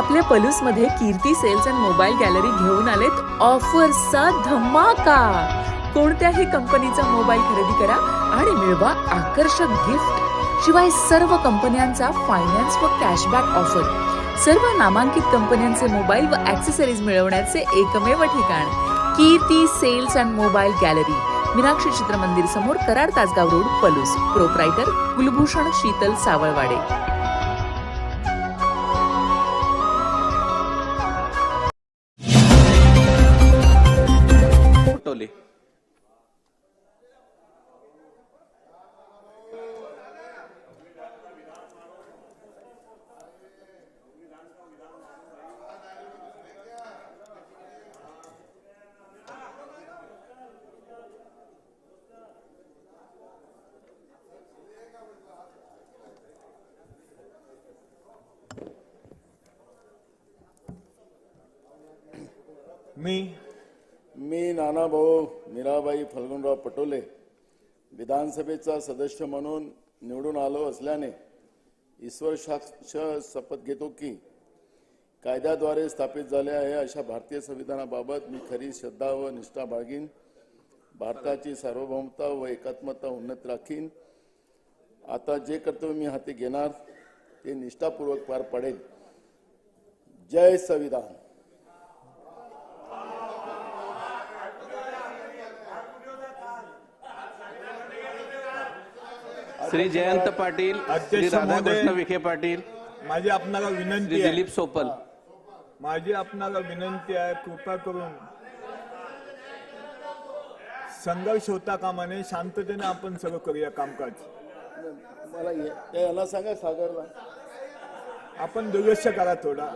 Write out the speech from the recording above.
आपल्या पलूसमध्ये कीर्ती sales and mobile gallery घेऊन आलेत ऑफर्सचा धमाका. कोणत्याही कंपनीचा मोबाईल खरेदी करा आणि मिळवा आकर्षक गिफ्ट. शिवाय सर्व कंपन्यांचा फायनान्स व कॅशबॅक ऑफर. सर्व नामांकित कंपन्यांचे मोबाईल व ॲक्सेसरीज मिळवण्याचे एकमेव ठिकाण Kirti sales and mobile gallery, Meenakshi Chitramandir समोर, कराड तासगाव रोड, पलूस. प्रोप्रायटर कुलभूषण शीतल सावळवाडे. पटोले. मी नानाभाऊ मीराबाई फल्गुनराव पटोले विधानसभेचा सदस्य म्हणून निवडून आलो असल्याने ईश्वर साक्ष शपथ घेतो की कायद्याद्वारे स्थापित झाले आहे अशा भारतीय संविधानाबाबत मी खरी श्रद्धा व निष्ठा बाळगीन. भारताची सार्वभौमता व एकात्मता उन्नत राखीन. आता जे कर्तव्य मी हाती घेणार ते निष्ठापूर्वक पार पडेल. जय संविधान. श्री जयंत पाटील, श्री राधाकृष्ण विखे पाटील, माझी आपणाला श्री विनंती आहे, दिलीप सोपल. माझी आपणाला विनंती आहे, कृपा करून संघर्ष होता कामा नये. शांततेने आपण सगळं करूया कामकाज. मला याला सांगा सागरला आपण दुर्लक्ष करा थोडा.